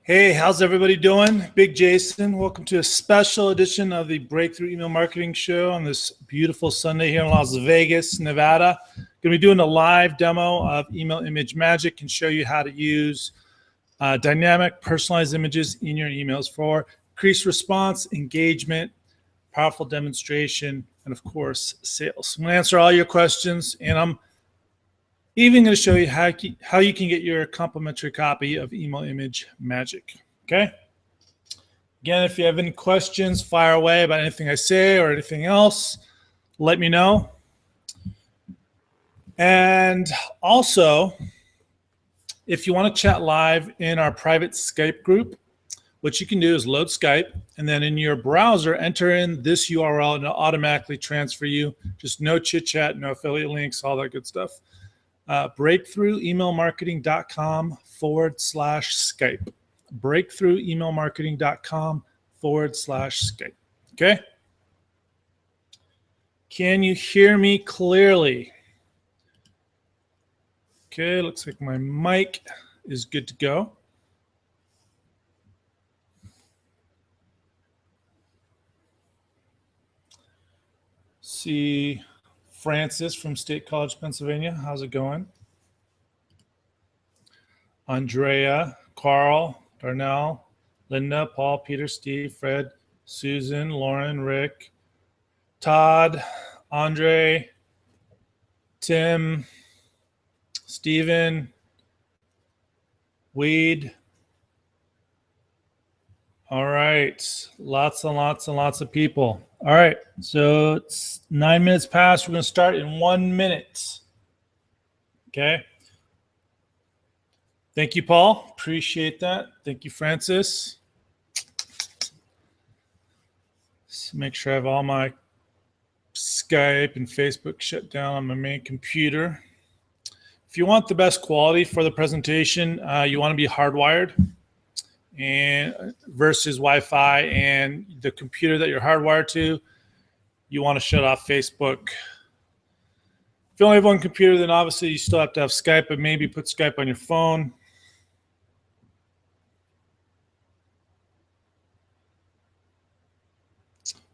Hey, how's everybody doing? Big Jason. Welcome to a special edition of the Breakthrough Email Marketing Show on this beautiful Sunday here in Las Vegas, Nevada. Going to be doing a live demo of Email Image Magic and show you how to use dynamic, personalized images in your emails for increased response, engagement, powerful demonstration, and of course, sales. I'm going to answer all your questions, and I'm even going to show you how you can get your complimentary copy of Email Image Magic. Okay. Again, if you have any questions, fire away about anything I say or anything else, let me know. And also, if you want to chat live in our private Skype group, what you can do is load Skype, and then in your browser, enter in this URL, and it'll automatically transfer you. Just no chit chat, no affiliate links, all that good stuff. breakthroughemailmarketing.com/Skype. breakthroughemailmarketing.com/Skype. Okay. Can you hear me clearly? Okay, looks like my mic is good to go. See Francis from State College, Pennsylvania. How's it going? Andrea, Carl, Darnell, Linda, Paul, Peter, Steve, Fred, Susan, Lauren, Rick, Todd, Andre, Tim, Stephen, Weed. All right, lots and lots and lots of people. All right, so it's 9 minutes past. We're going to start in 1 minute. Okay. Thank you, Paul. Appreciate that. Thank you, Francis. Let's make sure I have all my Skype and Facebook shut down on my main computer. If you want the best quality for the presentation, you want to be hardwired and versus Wi-Fi, and the computer that you're hardwired to, you want to shut off Facebook. If you only have one computer, then obviously you still have to have Skype, but maybe put Skype on your phone.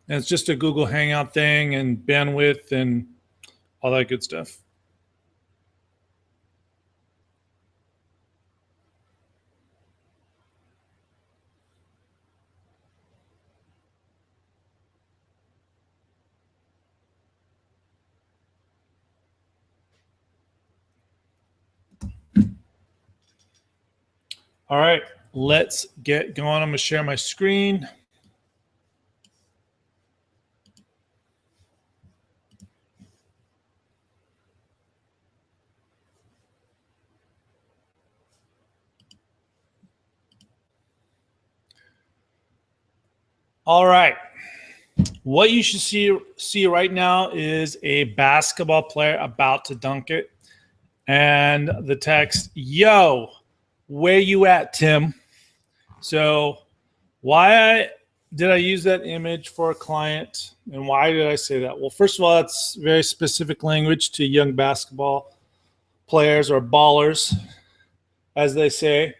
And it's just a Google Hangout thing and bandwidth and all that good stuff. All right, let's get going. I'm going to share my screen. All right. What you should see right now is a basketball player about to dunk it. And the text, yo, where you at, Tim? So why did I use that image for a client, and why did I say that? Well, first of all, that's very specific language to young basketball players, or ballers, as they say.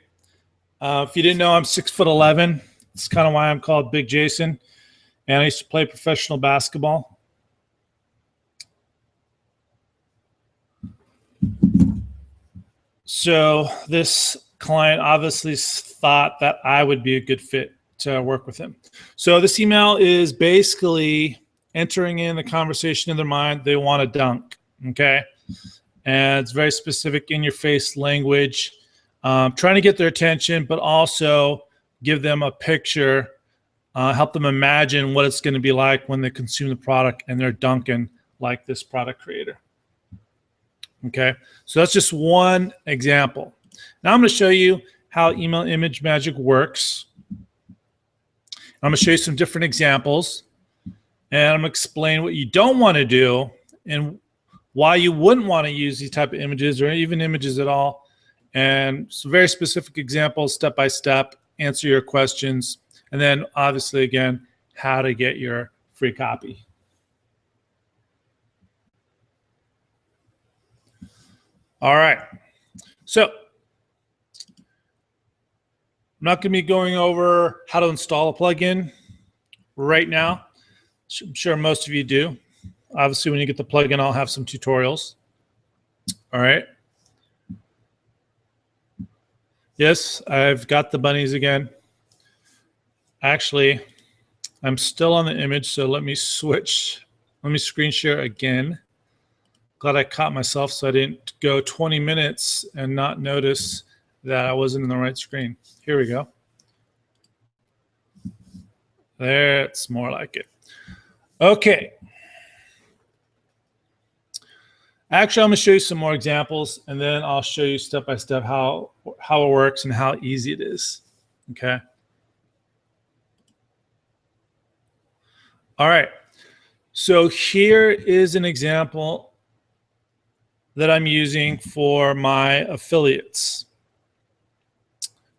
If you didn't know, I'm 6'11". It's kind of why I'm called Big Jason. And I used to play professional basketball. So this client obviously thought that I would be a good fit to work with him. So this email is basically entering in the conversation in their mind. They want to dunk, okay? And it's very specific in your face language, trying to get their attention, but also give them a picture, help them imagine what it's going to be like when they consume the product and they're dunking like this product creator. Okay, so that's just one example. Now I'm going to show you how Email Image Magic works. I'm going to show you some different examples, and I'm going to explain what you don't want to do and why you wouldn't want to use these type of images or even images at all, and some very specific examples, step by step, answer your questions, and then obviously again, how to get your free copy. All right, so I'm not going to be going over how to install a plugin right now. I'm sure most of you do. Obviously, when you get the plugin, I'll have some tutorials. All right. Yes, I've got the bunnies again. Actually, I'm still on the image, so let me switch. Let me screen share again. Glad I caught myself so I didn't go 20 minutes and not notice that I wasn't in the right screen. Here we go. That's more like it. Okay. Actually, I'm going to show you some more examples, and then I'll show you step by step how it works and how easy it is. Okay. All right. So here is an example that I'm using for my affiliates.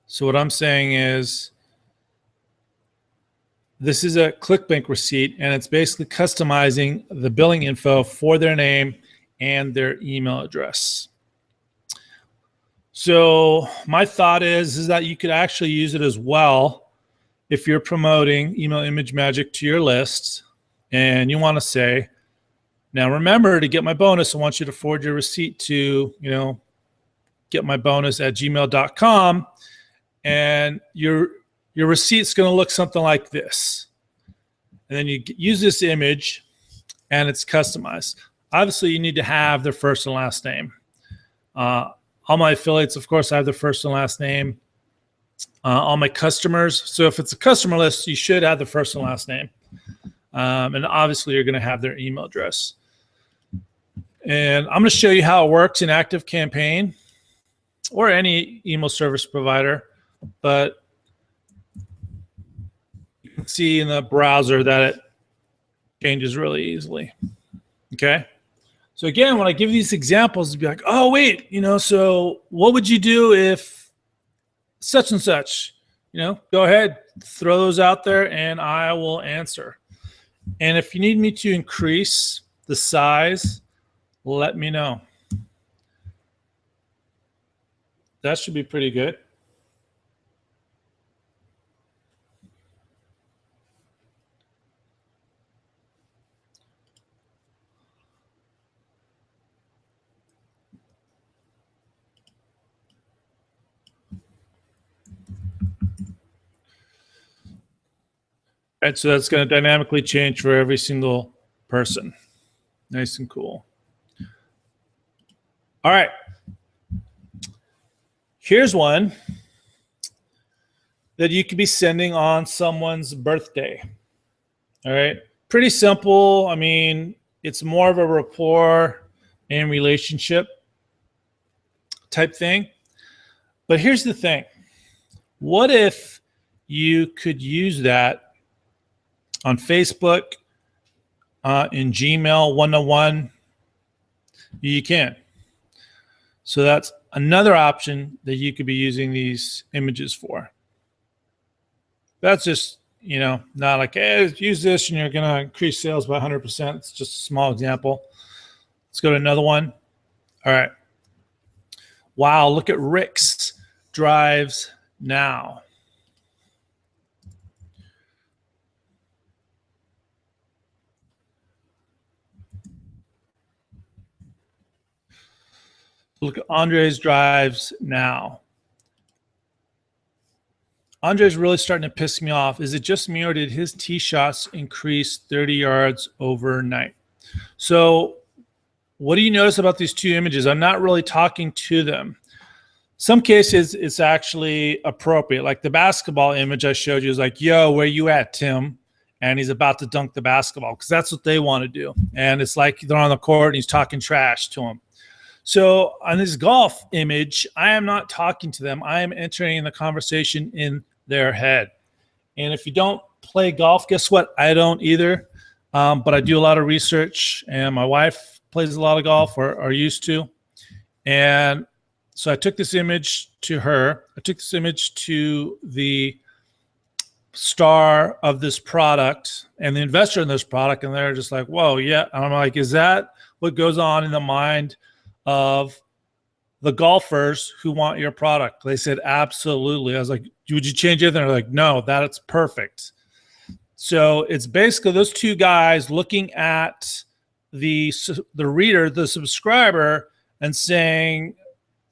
So what I'm saying is, this is a ClickBank receipt, and it's basically customizing the billing info for their name and their email address. So my thought is that you could actually use it as well if you're promoting Email Image Magic to your list, and you want to say, now remember, to get my bonus, I want you to forward your receipt to, getmybonus@gmail.com, and your receipt's going to look something like this. And then you use this image, and it's customized. Obviously, you need to have their first and last name. All my affiliates, of course, I have their first and last name. All my customers. So if it's a customer list, you should have the first and last name. And obviously, you're going to have their email address. And I'm going to show you how it works in ActiveCampaign or any email service provider. But you can see in the browser that it changes really easily. Okay. So again, when I give these examples, you'd be like, oh, wait, so what would you do if such and such? Go ahead, throw those out there, and I will answer. And if you need me to increase the size, let me know. That should be pretty good. And so that's going to dynamically change for every single person. Nice and cool. All right. Here's one that you could be sending on someone's birthday. All right. Pretty simple. I mean, it's more of a rapport and relationship type thing. But here's the thing. What if you could use that on Facebook, in Gmail, one-to-one? You can. So that's another option that you could be using these images for. That's just, not like, hey, use this and you're going to increase sales by 100%. It's just a small example. Let's go to another one. All right. Wow, look at Rick's Drives Now. Look at Andre's Drives Now. Andre's really starting to piss me off. Is it just me, or did his tee shots increase 30 yards overnight? So what do you notice about these two images? I'm not really talking to them. Some cases it's actually appropriate. Like the basketball image I showed you is like, yo, where you at, Tim? And he's about to dunk the basketball, because that's what they want to do. And it's like they're on the court and he's talking trash to him. So on this golf image, I am not talking to them. I am entering the conversation in their head. And if you don't play golf, guess what? I don't either. But I do a lot of research, and my wife plays a lot of golf, or used to. And so I took this image to her. I took this image to the star of this product and the investor in this product, and they're just like, whoa, yeah. And I'm like, is that what goes on in the mind of the golfers who want your product. They said, absolutely. I was like, would you change it? They're like, no, that's perfect. So it's basically those two guys looking at the reader, the subscriber, and saying,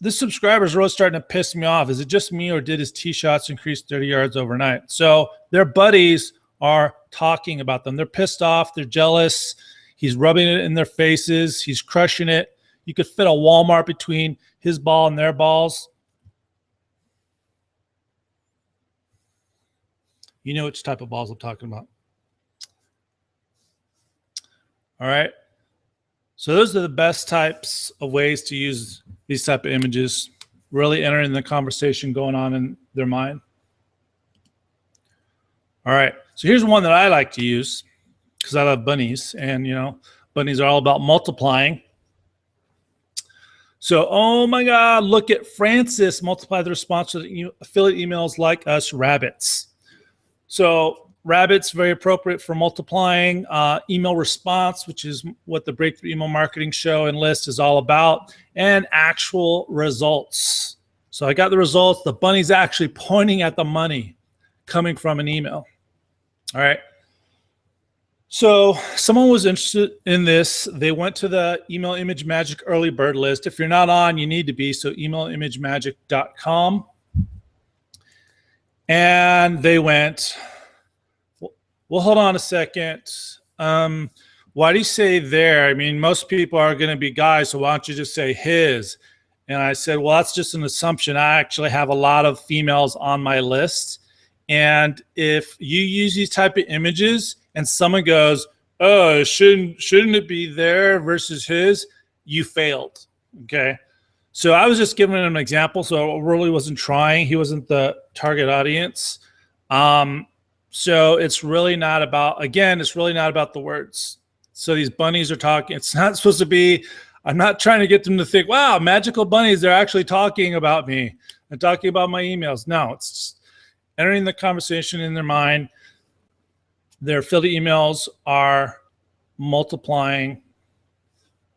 this subscriber is really starting to piss me off. Is it just me, or did his tee shots increase 30 yards overnight? So their buddies are talking about them. They're pissed off. They're jealous. He's rubbing it in their faces. He's crushing it. You could fit a Walmart between his ball and their balls. You know which type of balls I'm talking about. All right. So those are the best types of ways to use these type of images, really entering the conversation going on in their mind. All right. So here's one that I like to use because I love bunnies, and bunnies are all about multiplying. So, oh my God, look at Francis multiply the response to affiliate emails like us rabbits. So rabbits, very appropriate for multiplying email response, which is what the Breakthrough Email Marketing Show and list is all about, and actual results. So I got the results. The bunny's actually pointing at the money coming from an email. All right. So someone was interested in this. They went to the Email Image Magic early bird list. If you're not on, you need to be. So emailimagemagicom. And they went, well, hold on a second. Why do you say there? I mean, most people are going to be guys, so why don't you just say his? And I said, well, that's just an assumption. I actually have a lot of females on my list. And if you use these type of images and someone goes, oh, shouldn't it be there versus his, you failed, okay? So I was just giving him an example, so I really wasn't trying. He wasn't the target audience. So it's really not about, again, it's really not about the words. So these bunnies are talking. It's not supposed to be, I'm not trying to get them to think, wow, magical bunnies, they're actually talking about me and talking about my emails. No, it's just entering the conversation in their mind. Their affiliate emails are multiplying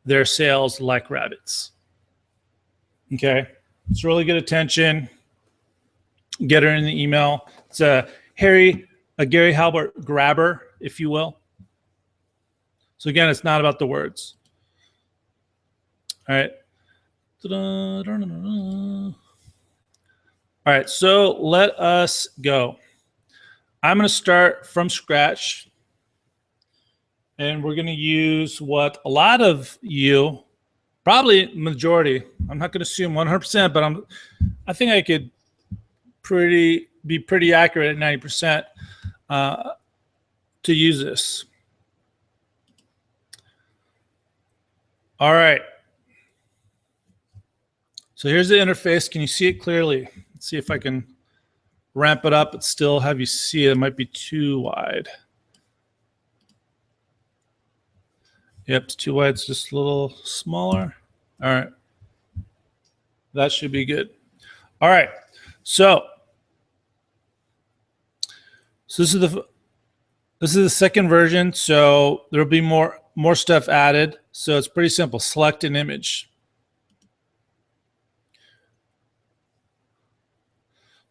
their sales like rabbits. Okay, it's really good attention. Get her in the email. It's a Gary Halbert grabber, if you will. So again, it's not about the words. All right. All right, so let us go. I'm going to start from scratch, and we're going to use what a lot of you, probably majority, I'm not going to assume 100%, but I think I could be pretty accurate at 90% to use this. All right. So here's the interface. Can you see it clearly? Let's see if I can ramp it up but still have you see it. It might be too wide. Yep, it's too wide. It's just a little smaller. All right. That should be good. All right. So this is the second version. So there'll be more stuff added. So it's pretty simple. Select an image.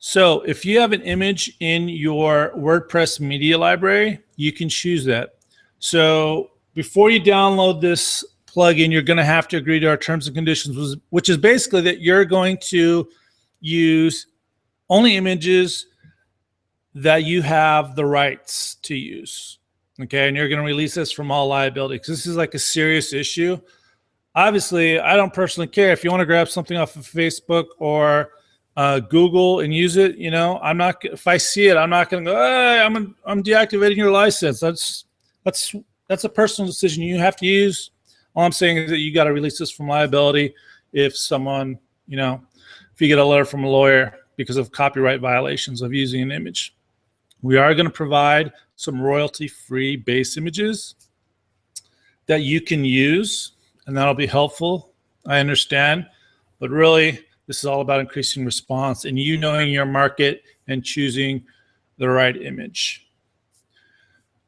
So if you have an image in your WordPress media library, you can choose that. So before you download this plugin, you're going to have to agree to our terms and conditions, which is basically that you're going to use only images that you have the rights to use. Okay, and you're going to release this from all liability because this is like a serious issue. Obviously, I don't personally care if you want to grab something off of Facebook or Google and use it. I'm not. If I see it, I'm not going to go, hey, I'm deactivating your license. That's a personal decision you have to use. All I'm saying is that you got to release this from liability if someone, if you get a letter from a lawyer because of copyright violations of using an image. We are going to provide some royalty-free base images that you can use, and that'll be helpful. I understand, but really, this is all about increasing response and you knowing your market and choosing the right image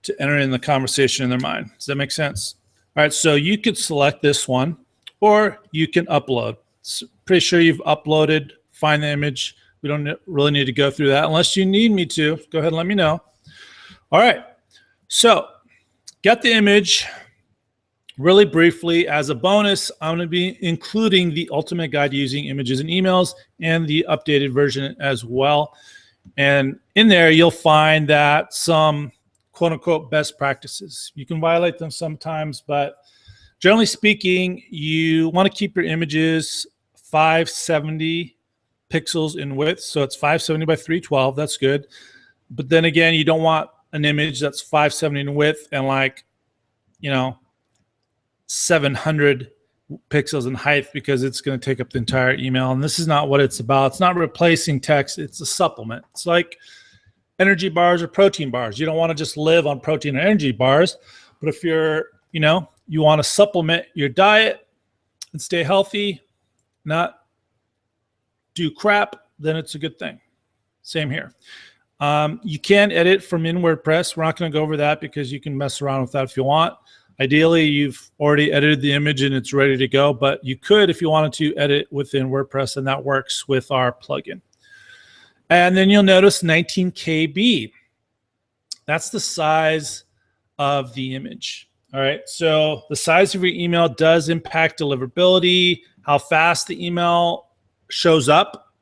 to enter in the conversation in their mind. Does that make sense? All right, so you could select this one or you can upload. It's pretty sure you've uploaded, find the image. We don't really need to go through that unless you need me to. Go ahead and let me know. All right. So get the image. Really briefly, as a bonus, I'm going to be including the ultimate guide to using images and emails and the updated version as well. And in there, you'll find that some quote unquote best practices. You can violate them sometimes, but generally speaking, you want to keep your images 570 pixels in width. So it's 570 by 312. That's good. But then again, you don't want an image that's 570 in width and 700 pixels in height, because it's going to take up the entire email. And this is not what it's about. It's not replacing text. It's a supplement. It's like energy bars or protein bars. You don't want to just live on protein or energy bars, but if you're, you want to supplement your diet and stay healthy, not do crap, then it's a good thing. Same here. You can edit from in WordPress. We're not going to go over that because you can mess around with that if you want. Ideally, you've already edited the image and it's ready to go, but you could, if you wanted to, edit within WordPress, and that works with our plugin. And then you'll notice 19 KB. That's the size of the image. All right, so the size of your email does impact deliverability, how fast the email shows up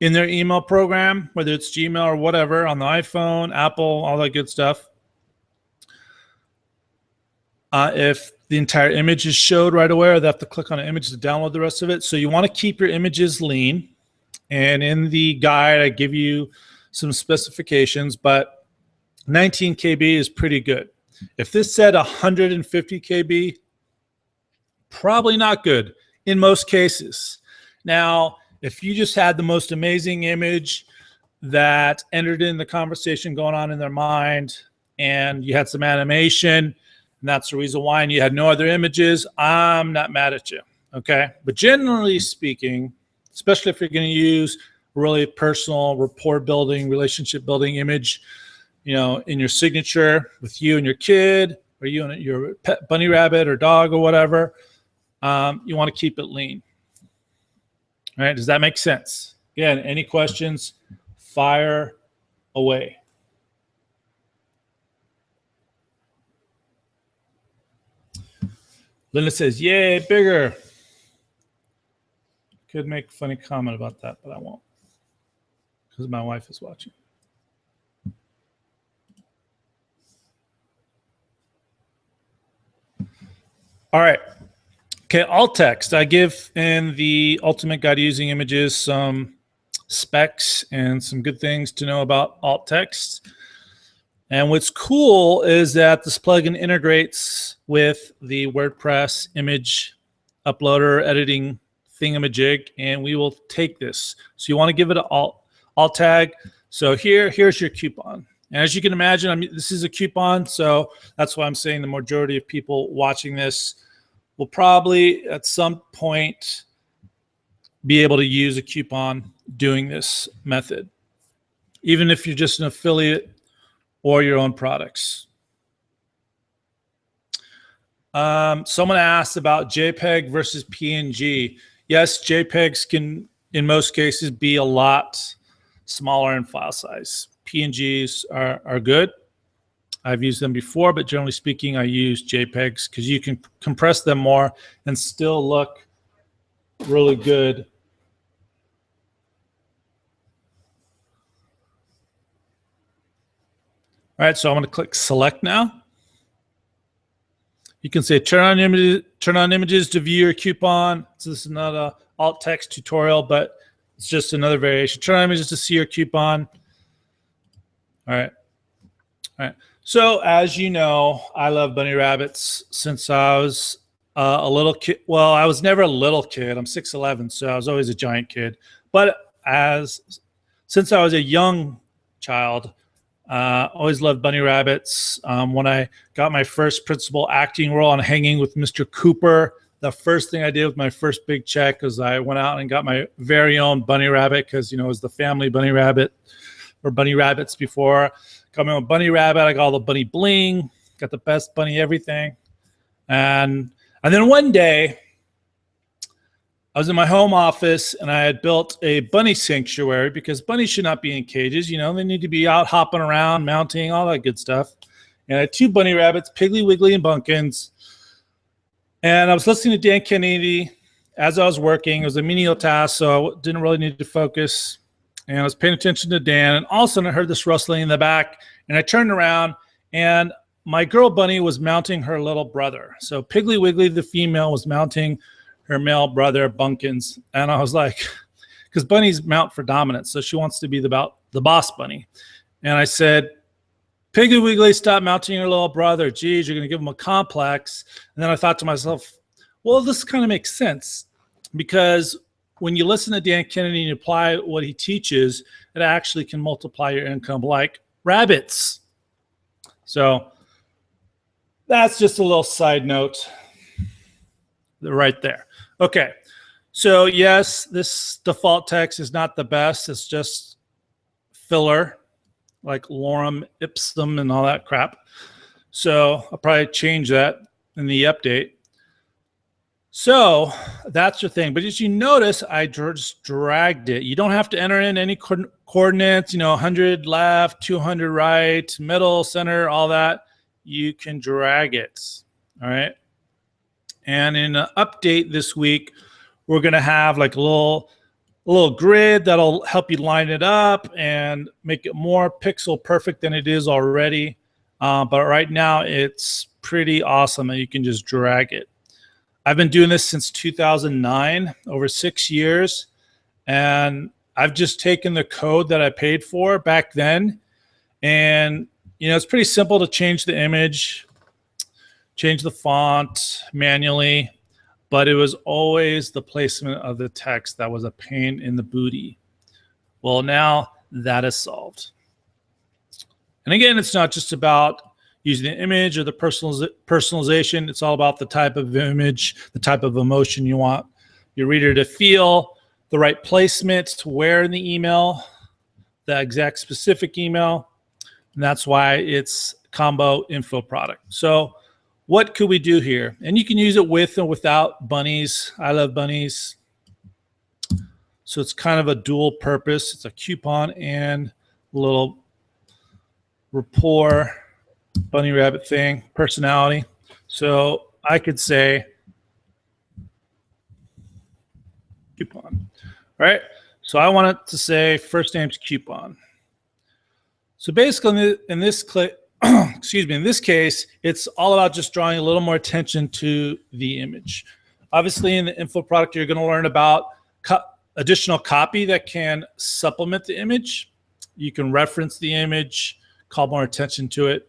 in their email program, whether it's Gmail or whatever, on the iPhone, Apple, all that good stuff. If the entire image is showed right away, or they have to click on an image to download the rest of it. So you want to keep your images lean. And in the guide, I give you some specifications, but 19 KB is pretty good. If this said 150 KB, probably not good in most cases. Now, if you just had the most amazing image that entered in the conversation going on in their mind, and you had some animation, and that's the reason why, and you had no other images, I'm not mad at you, okay? But generally speaking, especially if you're going to use really personal rapport building, relationship building image, in your signature with you and your kid, or you and your pet bunny rabbit or dog or whatever, you want to keep it lean. All right, does that make sense? Again, any questions, fire away. Linda says, yay, bigger. Could make a funny comment about that, but I won't, because my wife is watching. All right. Okay, alt text. I give in the Ultimate Guide to Using Images some specs and some good things to know about alt text. And what's cool is that this plugin integrates with the WordPress image uploader editing thingamajig, and we will take this. So you want to give it an alt tag. So here's your coupon. And as you can imagine, this is a coupon, so that's why I'm saying the majority of people watching this will probably at some point be able to use a coupon doing this method, even if you're just an affiliate or your own products. Someone asked about JPEG versus PNG. Yes, JPEGs can, in most cases, be a lot smaller in file size. PNGs are good. I've used them before, but generally speaking, I use JPEGs because you can compress them more and still look really good. All right, so I'm going to click select now. You can say turn on images to view your coupon. So this is not a alt text tutorial, but it's just another variation. Turn on images to see your coupon. All right. All right. So as you know, I love bunny rabbits since I was a little kid. Well, I was never a little kid. I'm 6'11", so I was always a giant kid. But since I was a young child, always loved bunny rabbits. When I got my first principal acting role on Hanging with Mr. Cooper, the first thing I did with my first big check was I went out and got my very own bunny rabbit because, it was the family bunny rabbit or bunny rabbits before. Got my own bunny rabbit. I got all the bunny bling, got the best bunny everything. And then one day, I was in my home office and I had built a bunny sanctuary because bunnies should not be in cages. You know, they need to be out hopping around, mounting, all that good stuff. And I had 2 bunny rabbits, Piggly Wiggly and Bunkins. And I was listening to Dan Kennedy as I was working. It was a menial task, so I didn't really need to focus. And I was paying attention to Dan. And all of a sudden I heard this rustling in the back. And I turned around and my girl bunny was mounting her little brother. So Piggly Wiggly, the female, was mounting her male brother, Bunkins. And I was like, because bunnies mount for dominance, so she wants to be the boss bunny. And I said, Piggly Wiggly, stop mounting your little brother. Geez, you're going to give him a complex. And then I thought to myself, well, this kind of makes sense, because when you listen to Dan Kennedy and you apply what he teaches, it actually can multiply your income like rabbits. So that's just a little side note right there. Okay, so yes, this default text is not the best. It's just filler, like lorem ipsum and all that crap. So I'll probably change that in the update. So that's your thing. But as you notice, I just dragged it. You don't have to enter in any coordinates, 100 left, 200 right, middle, center, all that. You can drag it, all right? And in an update this week, we're going to have like a little grid that'll help you line it up and make it more pixel perfect than it is already. But right now, it's pretty awesome that you can just drag it. I've been doing this since 2009, over 6 years. And I've just taken the code that I paid for back then. And, it's pretty simple to change the image, change the font manually, but it was always the placement of the text that was a pain in the booty. Well, now that is solved. And again, it's not just about using the image or the personalization. It's all about the type of image, the type of emotion you want your reader to feel, the right placement to where in the email, the exact specific email. And that's why it's combo info product. So what could we do here? And you can use it with and without bunnies. I love bunnies. So it's kind of a dual purpose. It's a coupon and a little rapport, bunny rabbit thing, personality. So I could say coupon, right? So I want it to say first name's coupon. So basically in this in this case, it's all about just drawing a little more attention to the image. Obviously, in the info product, you're going to learn about additional copy that can supplement the image. You can reference the image, call more attention to it.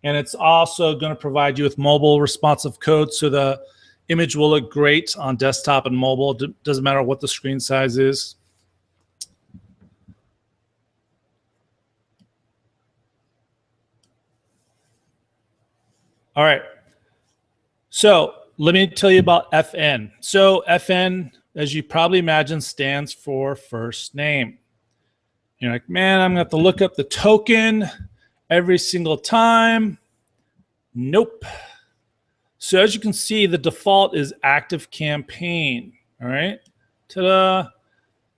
And it's also going to provide you with mobile responsive code, so the image will look great on desktop and mobile. It doesn't matter what the screen size is. All right, so let me tell you about FN. So FN, as you probably imagine, stands for first name. You're like, man, I'm going to have to look up the token every single time. Nope. So as you can see, the default is Active Campaign. All right, ta-da.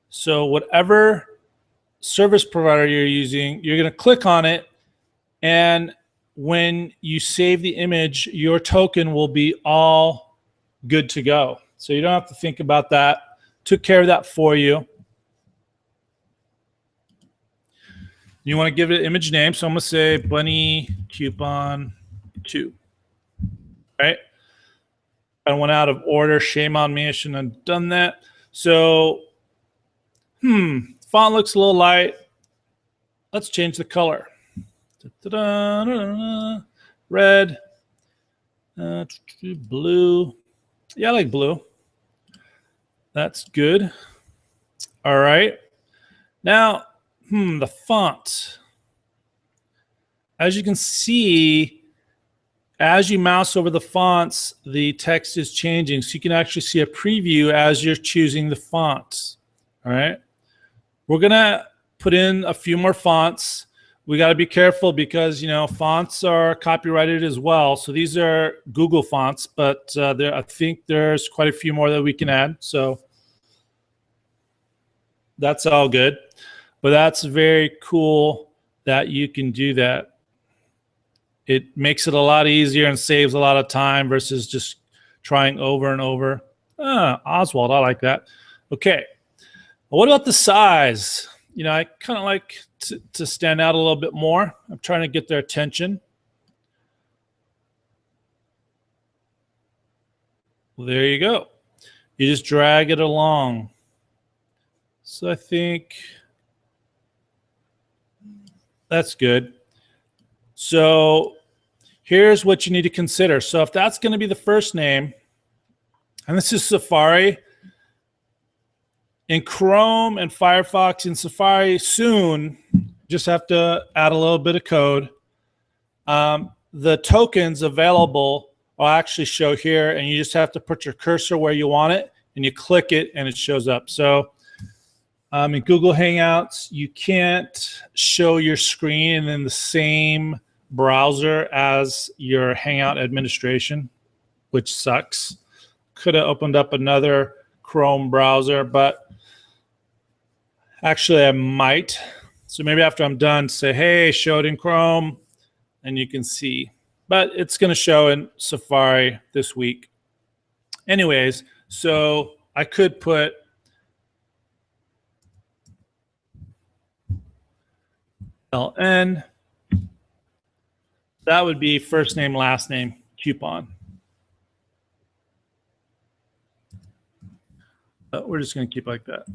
So whatever service provider you're using, you're going to click on it, and when you save the image, your token will be all good to go. So you don't have to think about that. Took care of that for you. You want to give it an image name. So I'm going to say Bunny Coupon 2. Right? I went out of order. Shame on me. I shouldn't have done that. So, font looks a little light. Let's change the color. Red, blue. Yeah, I like blue. That's good. All right. Now, the font. As you can see, as you mouse over the fonts, the text is changing. So you can actually see a preview as you're choosing the fonts. All right. We're going to put in a few more fonts. We got to be careful because, fonts are copyrighted as well. So these are Google fonts, but I think there's quite a few more that we can add. So That's all good. But that's very cool that you can do that. It makes it a lot easier and saves a lot of time versus just trying over and over. Oswald, I like that. Okay. Well, what about the size? You know, I kind of like to stand out a little bit more. I'm trying to get their attention. Well, there you go. You just drag it along. So I think that's good. So here's what you need to consider. So if that's going to be the first name, and this is Safari, in Chrome and Firefox and Safari soon, just have to add a little bit of code. The tokens available will actually show here, and you just have to put your cursor where you want it, and you click it, and it shows up. So in Google Hangouts, you can't show your screen in the same browser as your Hangout administration, which sucks. Could have opened up another Chrome browser, but actually I might. So maybe after I'm done, say, hey, show it in Chrome, and you can see. But it's going to show in Safari this week. Anyways, so I could put LN. That would be first name, last name, coupon. But we're just going to keep like that.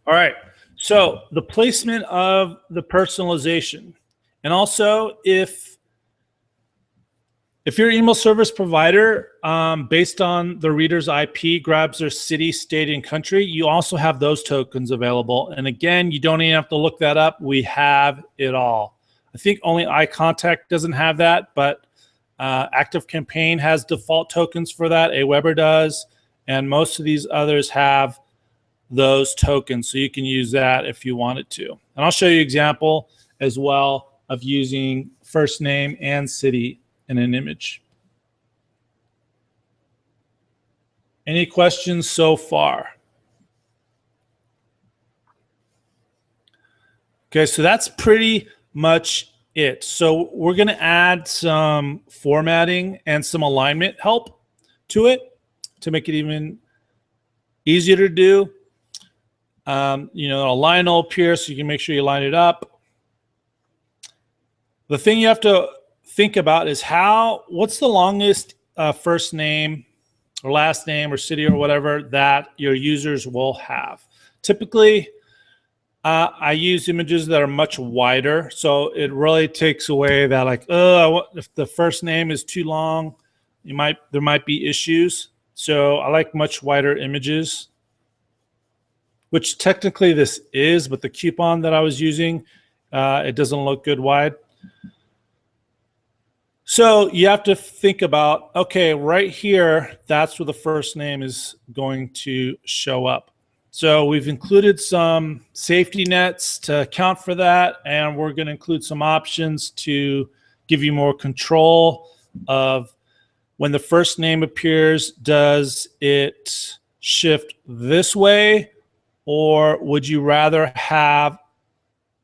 All right. So the placement of the personalization. And also if your email service provider, based on the reader's IP, grabs their city, state, and country, you also have those tokens available. And again, you don't even have to look that up. We have it all. I think only iContact doesn't have that, but ActiveCampaign has default tokens for that. Aweber does. And most of these others have those tokens. So you can use that if you wanted to. And I'll show you an example as well of using first name and city in an image. Any questions so far? Okay, so that's pretty much it. So we're going to add some formatting and some alignment help to it to make it even easier to do. You know, a line will appear so you can make sure you line it up. The thing you have to think about is what's the longest first name or last name or city or whatever that your users will have. Typically, I use images that are much wider, so it really takes away that, like, if the first name is too long, there might be issues. So I like much wider images, which technically this is, but the coupon that I was using, it doesn't look good wide. So you have to think about, okay, right here, that's where the first name is going to show up. So we've included some safety nets to account for that, and we're going to include some options to give you more control of when the first name appears. Does it shift this way, or would you rather have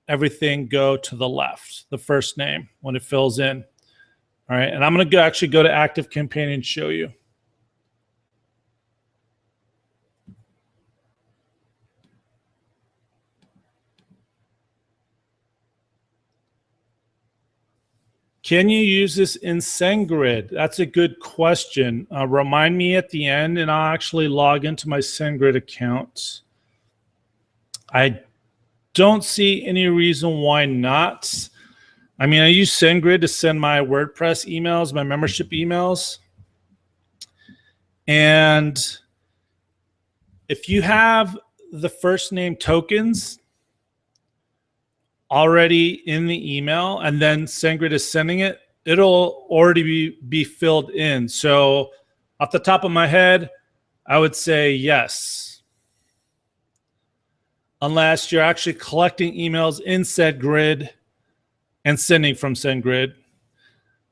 everything go to the left, the first name, when it fills in? All right, and I'm going to actually go to ActiveCampaign and show you. Can you use this in SendGrid? That's a good question. Remind me at the end, and I'll actually log into my SendGrid account. I don't see any reason why not. I mean, I use SendGrid to send my WordPress emails, my membership emails. And if you have the first name tokens already in the email and then SendGrid is sending it, it'll already be filled in. So off the top of my head, I would say yes. Unless you're actually collecting emails in SendGrid and sending from SendGrid.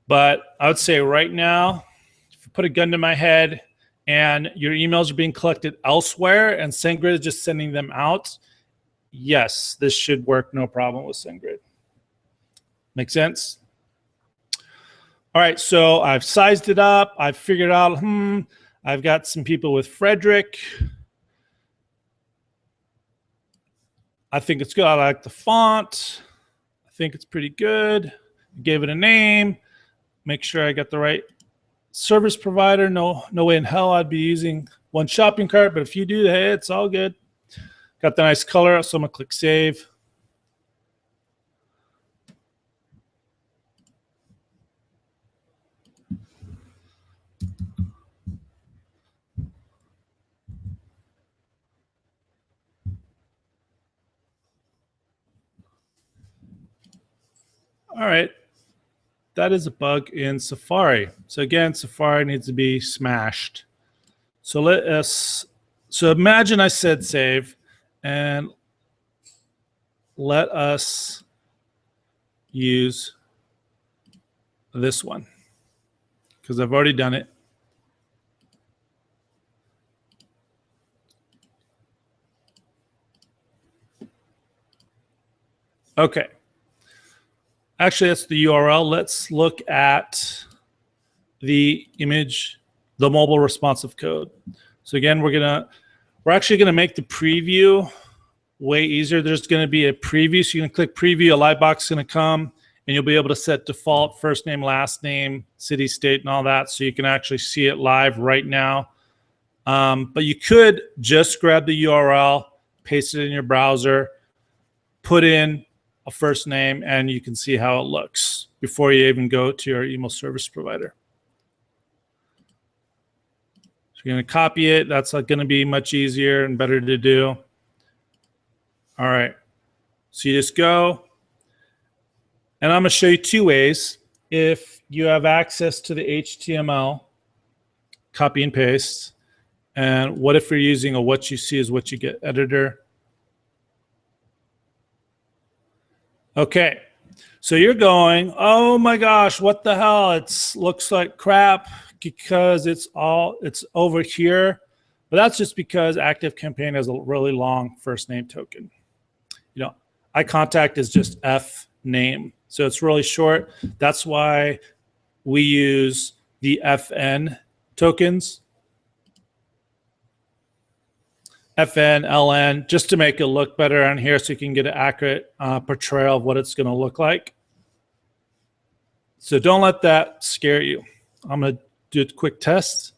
But I would say right now, if you put a gun to my head and your emails are being collected elsewhere and SendGrid is just sending them out, yes, this should work no problem with SendGrid. Make sense? All right, so I've sized it up. I've figured out, I've got some people with Frederick. I think it's good. I like the font. I think it's pretty good. Gave it a name. Make sure I got the right service provider. No way in hell I'd be using One Shopping Cart, but if you do, hey, it's all good. Got the nice color, so I'm gonna click save. All right, that is a bug in Safari. So again, Safari needs to be smashed. So so imagine I said save, and let us use this one because I've already done it. Okay. Actually, that's the URL. Let's look at the image, the mobile responsive code. So again, we're actually gonna make the preview way easier. There's gonna be a preview, so you can click preview. A live box is gonna come, and you'll be able to set default first name, last name, city, state, and all that, so you can actually see it live right now. But you could just grab the URL, paste it in your browser, put in a first name, and you can see how it looks before you even go to your email service provider. So you're going to copy it. That's going to be much easier and better to do. All right. So you just go. And I'm going to show you two ways. If you have access to the HTML, copy and paste. And what if you're using a what you see is what you get editor? Okay, so you're going, oh my gosh, what the hell? It looks like crap because it's over here. But that's just because ActiveCampaign has a really long first name token. You know, iContact is just F name. So it's really short. That's why we use the FN tokens. FN, LN, just to make it look better on here so you can get an accurate portrayal of what it's going to look like. So don't let that scare you. I'm going to do a quick test.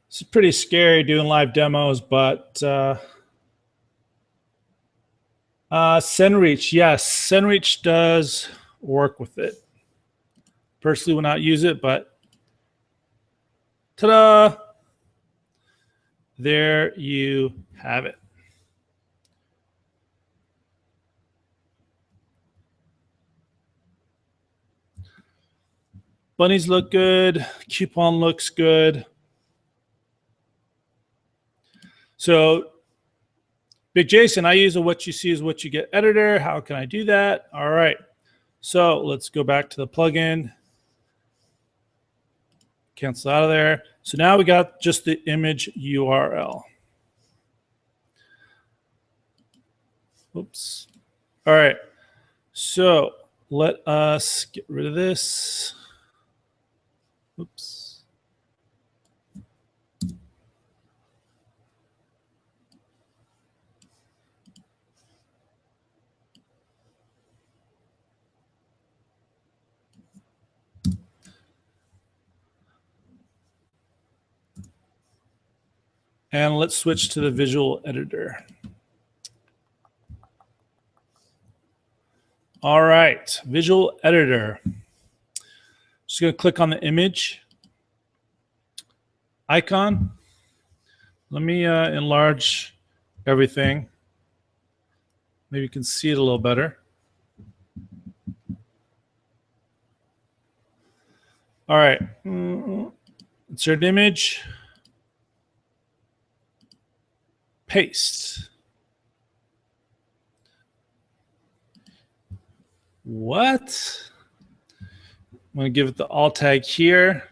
It's pretty scary doing live demos, but SendReach, yes, SendReach does work with it. Personally will not use it, but ta-da! There you have it. Bunnies look good. Coupon looks good. So, Big Jason, I use a what you see is what you get editor. How can I do that? All right. So let's go back to the plugin. Cancel out of there. So now we got just the image URL. Oops. All right. So let us get rid of this. Oops. And let's switch to the visual editor. All right, visual editor. Just gonna click on the image icon. Let me enlarge everything. Maybe you can see it a little better. All right, insert image, paste. What? I'm gonna give it the alt tag here.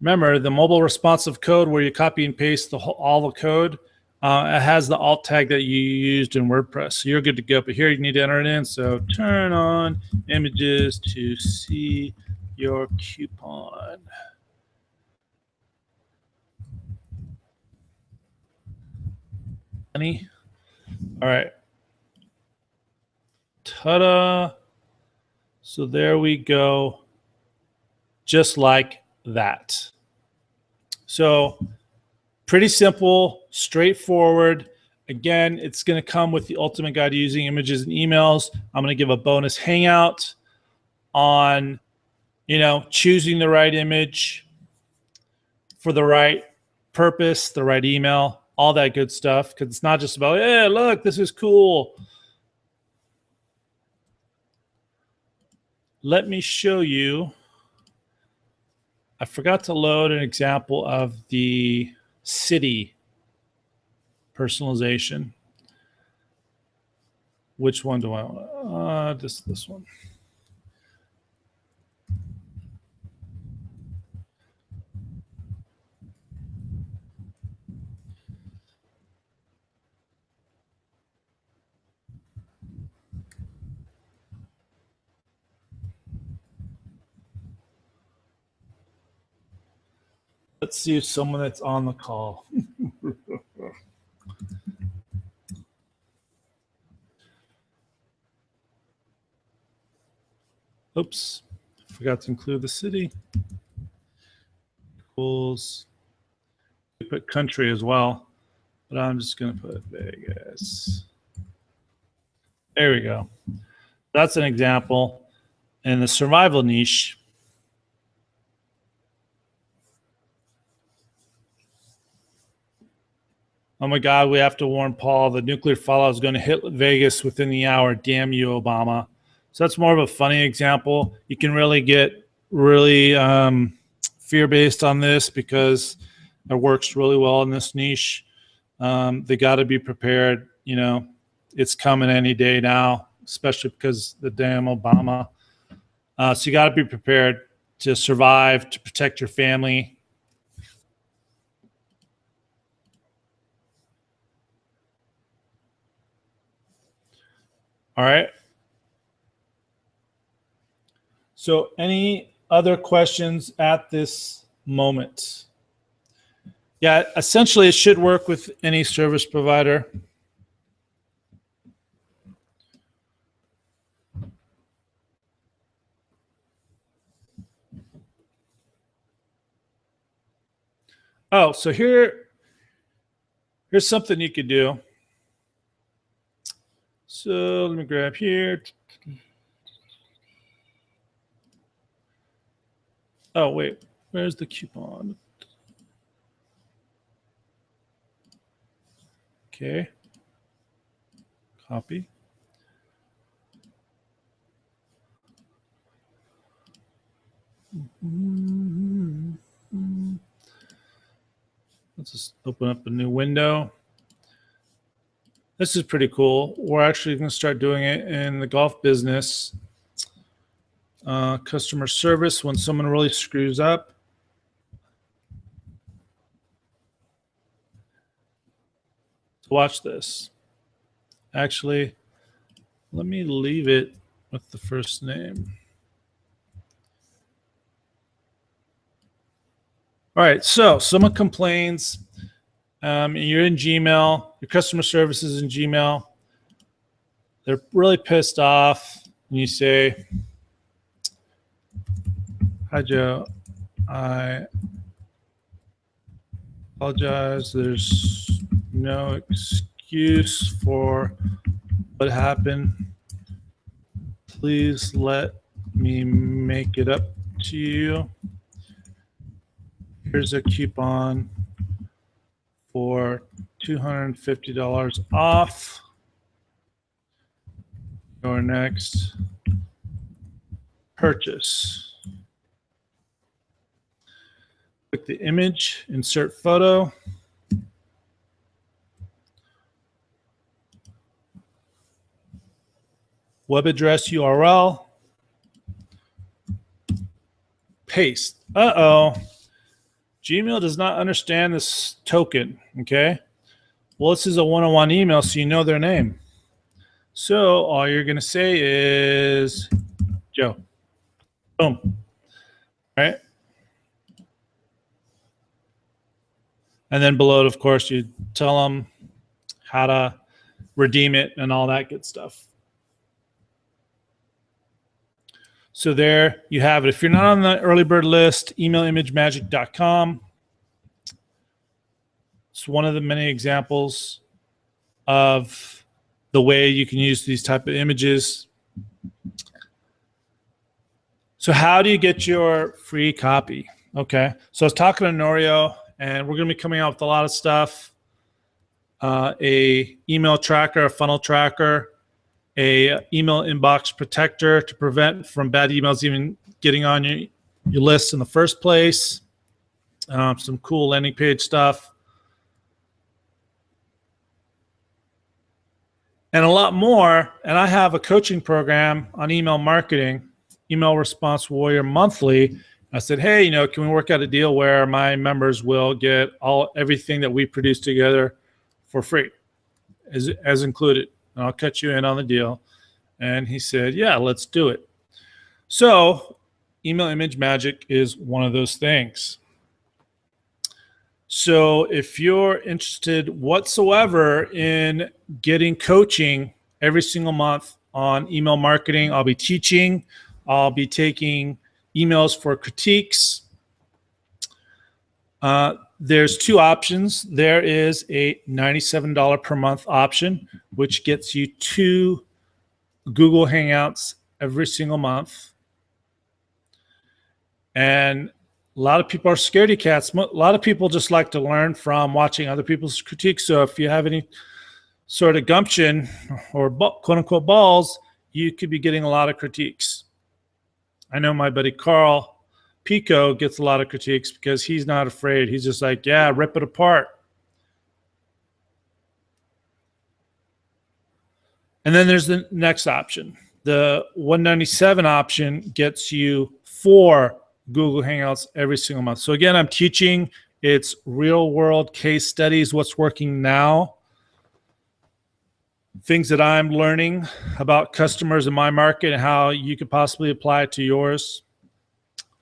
Remember, the mobile responsive code where you copy and paste all the code, it has the alt tag that you used in WordPress. So you're good to go. But here you need to enter it in. So turn on images to see your coupon. Honey. All right. Ta-da. So there we go. Just like that. So pretty simple, straightforward. Again, it's going to come with the ultimate guide to using images and emails. I'm going to give a bonus hangout on, choosing the right image for the right purpose, the right email, all that good stuff. Because it's not just about, hey, look, this is cool. Let me show you. I forgot to load an example of the city personalization. Which one do I want? This one. Let's see if someone that's on the call. Oops, forgot to include the city. Equals. Put country as well, but I'm just going to put Vegas. There we go. That's an example. In the survival niche, oh my God, we have to warn Paul the nuclear fallout is going to hit Vegas within the hour. Damn you, Obama. So that's more of a funny example. You can really get fear-based on this because it works really well in this niche. They got to be prepared. It's coming any day now, especially because the damn Obama. So you got to be prepared to survive, to protect your family. All right. So any other questions at this moment? Yeah, essentially it should work with any service provider. Oh, so here's something you could do. So let me grab here. Oh, wait, where's the coupon? Okay, copy. Let's just open up a new window. This is pretty cool. We're actually going to start doing it in the golf business. Customer service when someone really screws up. Watch this. Actually, let me leave it with the first name. All right, so someone complains. You're in Gmail. Your customer service is in Gmail. They're really pissed off. And you say, hi, Joe. I apologize. There's no excuse for what happened. Please let me make it up to you. Here's a coupon for $250 off your next purchase. Click the image, insert photo. Web address URL. Paste. Uh-oh. Gmail does not understand this token, okay? Well, this is a one-on-one email, so you know their name. So all you're going to say is Joe. Boom. All right. And then below it, of course, you tell them how to redeem it and all that good stuff. So there you have it. If you're not on the early bird list, emailimageMagick.com. It's one of the many examples of the way you can use these type of images. So how do you get your free copy? Okay, so I was talking to Norio, and we're going to be coming out with a lot of stuff. A email tracker, a funnel tracker, a email inbox protector to prevent from bad emails even getting on your list in the first place. Some cool landing page stuff. And a lot more. And I have a coaching program on email marketing, Email Response Warrior Monthly. I said, hey, you know, can we work out a deal where my members will get everything that we produce together for free, as included? And I'll cut you in on the deal. And he said, yeah, let's do it. So Email Image Magick is one of those things. So if you're interested whatsoever in getting coaching every single month on email marketing, I'll be teaching, I'll be taking emails for critiques. There's two options. There is a $97 per month option, which gets you 2 Google Hangouts every single month. And a lot of people are scaredy cats. A lot of people just like to learn from watching other people's critiques. So if you have any sort of gumption or quote unquote balls, you could be getting a lot of critiques. I know my buddy Carl Pico gets a lot of critiques because he's not afraid. He's just like, yeah, rip it apart. And then there's the next option. The $197 option gets you 4 Google Hangouts every single month. So again, I'm teaching. It's real world case studies, what's working now, things that I'm learning about customers in my market and how you could possibly apply it to yours.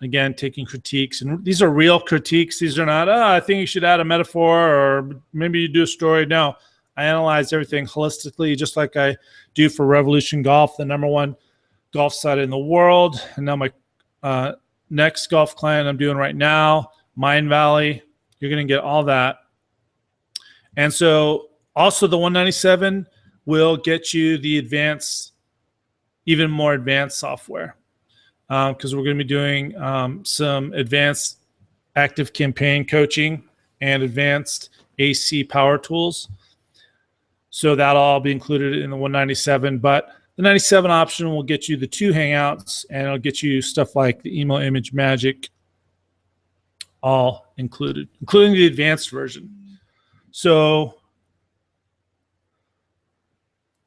Again, taking critiques. And these are real critiques. These are not, I think you should add a metaphor or maybe you do a story. No, I analyze everything holistically, just like I do for Revolution Golf, the #1 golf site in the world. And now my next golf client I'm doing right now, Mindvalley, you're going to get all that. And so also the $197 will get you the advanced, even more advanced software, because we're going to be doing some advanced active campaign coaching and advanced AC power tools. So that'll all be included in the $197, but the $97 option will get you the 2 Hangouts, and it'll get you stuff like the Email Image Magick, all included, including the advanced version. So,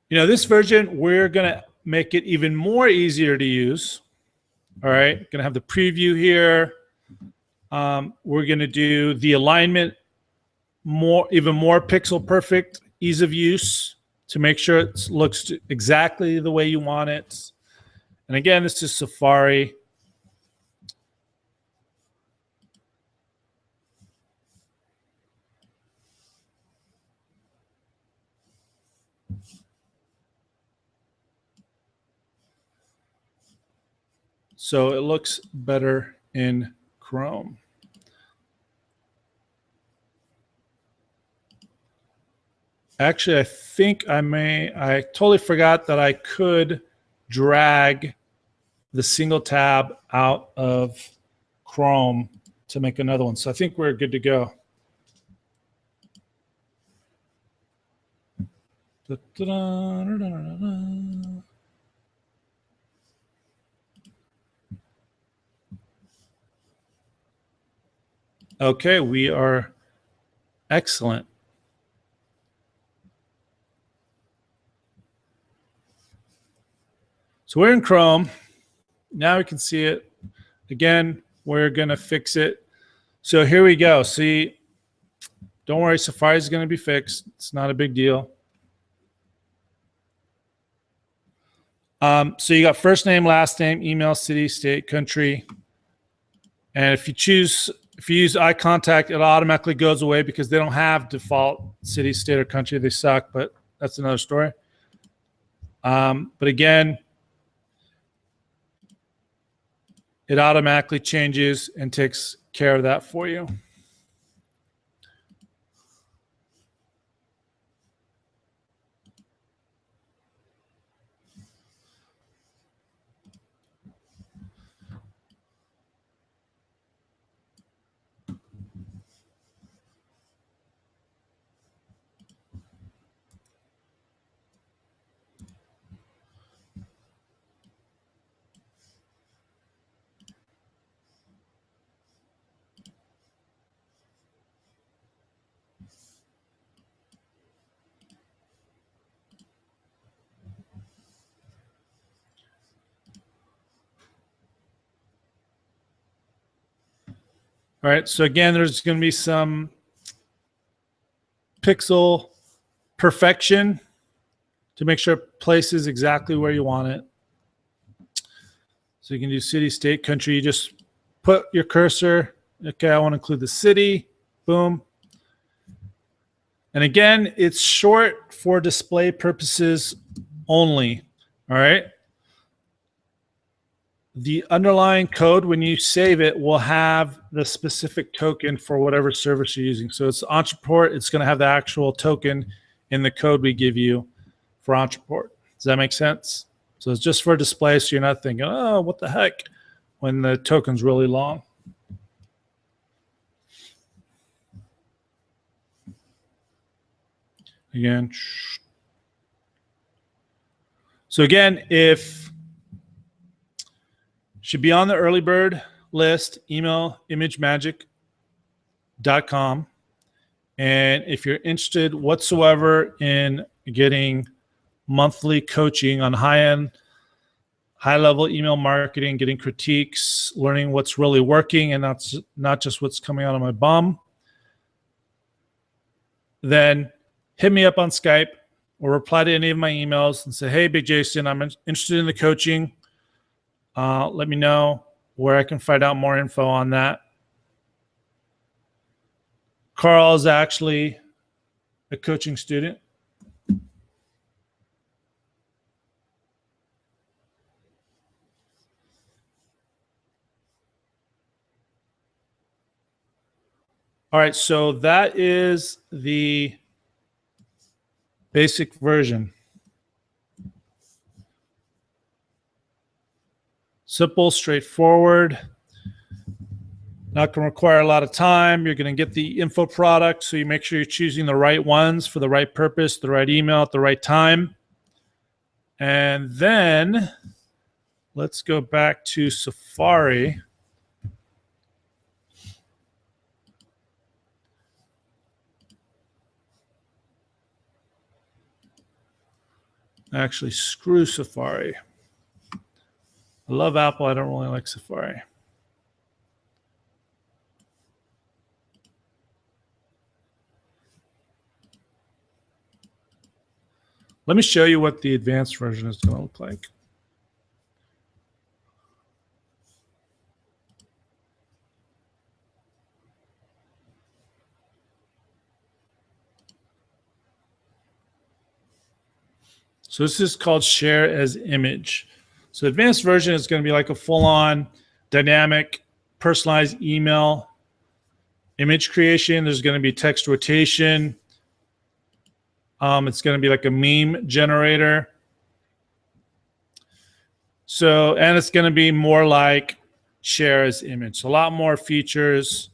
you know, this version, we're going to make it even more easier to use. All right, going to have the preview here. We're going to do the alignment even more pixel perfect, ease of use, to make sure it looks exactly the way you want it. And again, this is Safari. So it looks better in Chrome. Actually, I think I totally forgot that I could drag the single tab out of Chrome to make another one. So I think we're good to go. Okay, we are excellent. So we're in Chrome. Now we can see it. Again, we're going to fix it So here we go. See, don't worry, Safari is going to be fixed. It's not a big deal. So you got first name, last name, email, city, state, country. And if you use iContact, it automatically goes away because they don't have default city, state, or country. They suck, but that's another story. But again, it automatically changes and takes care of that for you. All right, so again, there's going to be some pixel perfection to make sure it places exactly where you want it. So you can do city, state, country. You just put your cursor. Okay, I want to include the city. Boom. And again, it's short for display purposes only. All right. The underlying code, when you save it, will have the specific token for whatever service you're using. So it's Ontraport. It's going to have the actual token in the code we give you for Ontraport. Does that make sense? So it's just for display, so you're not thinking, oh, what the heck, when the token's really long. Again. So again, if should be on the early bird list, email imagemagick.com. And if you're interested whatsoever in getting monthly coaching on high-end, high-level email marketing, getting critiques, learning what's really working and not just what's coming out of my bum, then hit me up on Skype or reply to any of my emails and say, hey, Big Jason, I'm interested in the coaching. Let me know where I can find out more info on that. Carl is actually a coaching student. All right, so that is the basic version. Simple, straightforward. Not going to require a lot of time. You're going to get the info product, so you make sure you're choosing the right ones for the right purpose, the right email at the right time. And then let's go back to Safari. Actually, screw Safari. I love Apple. I don't really like Safari. Let me show you what the advanced version is going to look like. So this is called share as image. So advanced version is going to be like a full-on dynamic, personalized email image creation. There's going to be text rotation. It's going to be like a meme generator. So, and it's going to be more like share as image. So a lot more features.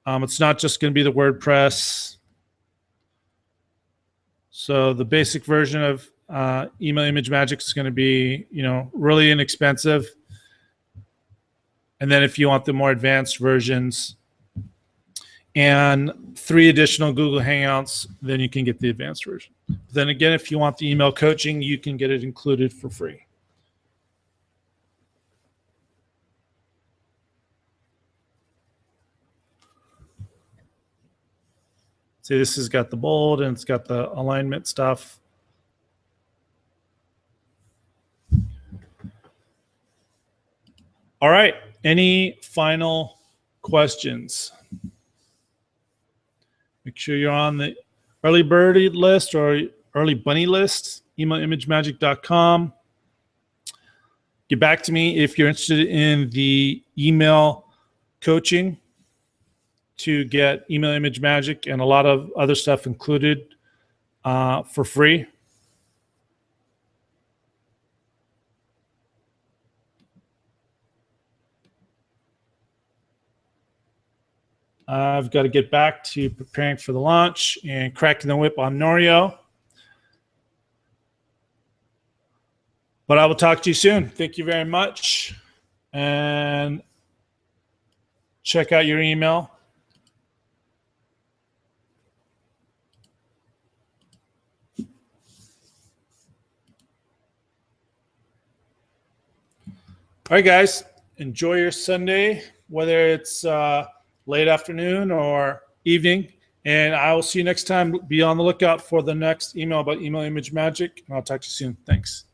It's not just going to be the WordPress. So the basic version of Email Image Magick is going to be, really inexpensive. And then if you want the more advanced versions and 3 additional Google Hangouts, then you can get the advanced version. Then again, if you want the email coaching, you can get it included for free. See, this has got the bold and it's got the alignment stuff. All right. Any final questions? Make sure you're on the early birdie list or early bunny list, emailimagemagik.com. Get back to me if you're interested in the email coaching to get Email Image Magic and a lot of other stuff included for free. I've got to get back to preparing for the launch and cracking the whip on Norio. But I will talk to you soon. Thank you very much. And check out your email. All right, guys. Enjoy your Sunday, whether it's late afternoon or evening. And I will see you next time. Be on the lookout for the next email about Email Image Magic. And I'll talk to you soon. Thanks.